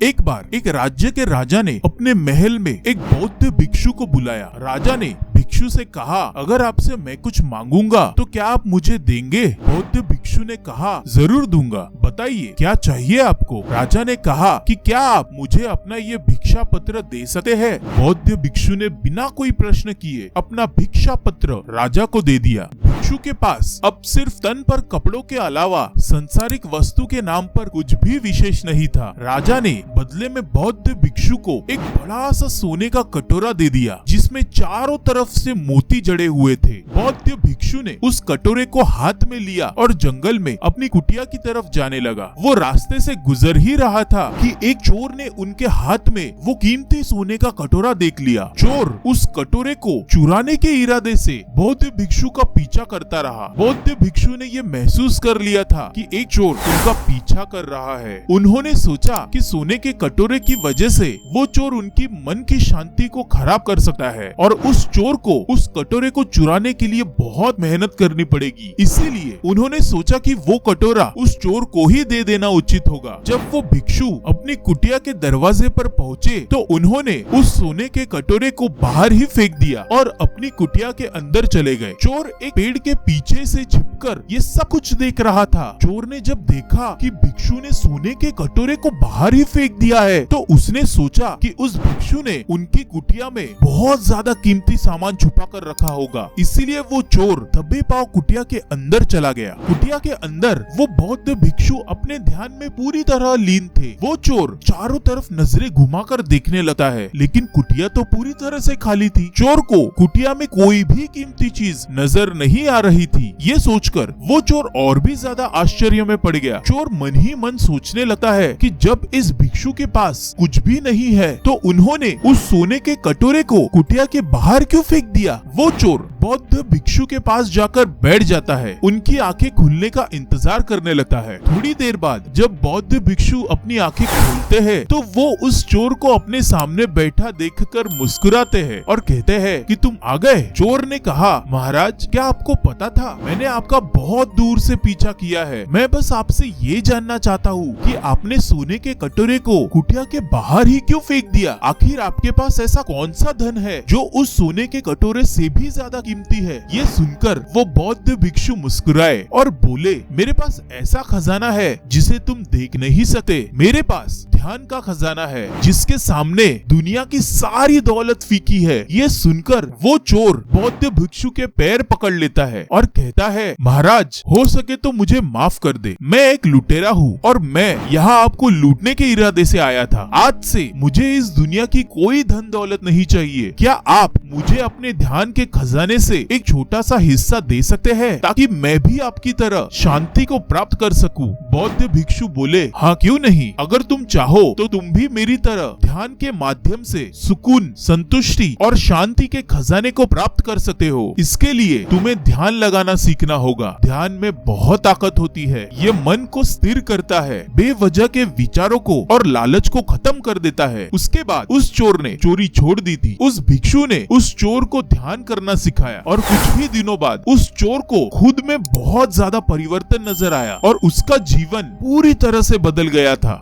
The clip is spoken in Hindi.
एक बार एक राज्य के राजा ने अपने महल में एक बौद्ध भिक्षु को बुलाया। राजा ने भिक्षु से कहा, अगर आपसे मैं कुछ मांगूंगा तो क्या आप मुझे देंगे? बौद्ध भिक्षु ने कहा, जरूर दूंगा, बताइए क्या चाहिए आपको? राजा ने कहा कि क्या आप मुझे अपना ये भिक्षा पत्र दे सकते हैं? बौद्ध भिक्षु ने बिना कोई प्रश्न किए अपना भिक्षा पत्र राजा को दे दिया। भिक्षु के पास अब सिर्फ तन पर कपड़ों के अलावा संसारिक वस्तु के नाम पर कुछ भी विशेष नहीं था। राजा ने बदले में बौद्ध भिक्षु को एक बड़ा सा सोने का कटोरा दे दिया जिसमें चारों तरफ से मोती जड़े हुए थे। बौद्ध भिक्षु ने उस कटोरे को हाथ में लिया और जंगल में अपनी कुटिया की तरफ जाने लगा। वो रास्ते से गुजर ही रहा था कि एक चोर ने उनके हाथ में वो कीमती सोने का कटोरा देख लिया। चोर उस कटोरे को चुराने के इरादे से बौद्ध भिक्षु का पीछा करता रहा। बौद्ध भिक्षु ने ये महसूस कर लिया था कि एक चोर उनका पीछा कर रहा है। उन्होंने सोचा कि सोने के कटोरे की वजह से वो चोर उनकी मन की शांति को खराब कर सकता है और उस चोर को उस कटोरे को चुराने के लिए बहुत मेहनत करनी पड़ेगी। इसीलिए उन्होंने सोचा कि वो कटोरा उस चोर को ही दे देना उचित होगा। जब वो भिक्षु अपनी कुटिया के दरवाजे पर पहुँचे तो उन्होंने उस सोने के कटोरे को बाहर ही फेंक दिया और अपनी कुटिया के अंदर चले गए। चोर एक पेड़ के पीछे से छिपकर ये सब कुछ देख रहा था। चोर ने जब देखा कि भिक्षु ने सोने के कटोरे को बाहर ही फेंक दिया है तो उसने सोचा कि उस भिक्षु ने उनकी कुटिया में बहुत ज्यादा कीमती सामान छुपा कर रखा होगा। इसीलिए वो चोर दबे पांव कुटिया के अंदर चला गया। कुटिया के अंदर वो बौद्ध भिक्षु अपने ध्यान में पूरी तरह लीन थे। वो चोर चारों तरफ नजरें घुमाकर देखने लगता है लेकिन कुटिया तो पूरी तरह से खाली थी। चोर को कुटिया में कोई भी कीमती चीज नजर नहीं आ रही थी। ये सोचकर वो चोर और भी ज्यादा आश्चर्य में पड़ गया। चोर मन ही मन सोचने लगता है कि जब इस भिक्षु के पास कुछ भी नहीं है तो उन्होंने उस सोने के कटोरे को कुटिया के बाहर क्यों फेंक दिया? वो चोर बौद्ध भिक्षु के पास जाकर बैठ जाता है। उनकी आंखें खुलने का इंतजार करने लगता है। थोड़ी देर बाद जब बौद्ध भिक्षु अपनी आंखें खोलते हैं तो वो उस चोर को अपने सामने बैठा देखकर मुस्कुराते हैं और कहते हैं कि तुम आ गए। चोर ने कहा, महाराज क्या आपको पता था? मैंने आपका बहुत दूर से पीछा किया है। मैं बस आपसे ये जानना चाहता हूँ कि आपने सोने के कटोरे को कुटिया के बाहर ही क्यों फेंक दिया? आखिर आपके पास ऐसा कौन सा धन है जो उस सोने के कटोरे से भी ज्यादा कीमती है? ये सुनकर वो बौद्ध भिक्षु मुस्कुराए और बोले, मेरे पास ऐसा खजाना है जिसे तुम देख नहीं सकते। मेरे पास ध्यान का खजाना है जिसके सामने दुनिया की सारी दौलत फीकी है। ये सुनकर वो चोर बौद्ध भिक्षु के पैर पकड़ लेता है और कहता है, महाराज हो सके तो मुझे माफ कर दे। मैं एक लुटेरा हूँ और मैं यहाँ आपको लूटने के इरादे से आया था। आज से मुझे इस दुनिया की कोई धन दौलत नहीं चाहिए। क्या आप मुझे अपने ध्यान के खजाने से एक छोटा सा हिस्सा दे सकते हैं ताकि मैं भी आपकी तरह शांति को प्राप्त कर सकूं? बौद्ध भिक्षु बोले, हाँ क्यों नहीं। अगर तुम चाहो तो तुम भी मेरी तरह ध्यान के माध्यम से सुकून, संतुष्टि और शांति के खजाने को प्राप्त कर सकते हो। इसके लिए तुम्हें ध्यान लगाना सीखना होगा। ध्यान में बहुत ताकत होती है। ये मन को स्थिर करता है, बेवजह के विचारों को और लालच को खत्म कर देता है। उसके बाद उस चोर ने चोरी छोड़ दी थी। उस भिक्षु ने उस चोर को ध्यान करना सिखाया और कुछ ही दिनों बाद उस चोर को खुद में बहुत ज्यादा परिवर्तन नजर आया और उसका जीवन पूरी तरह से बदल गया था।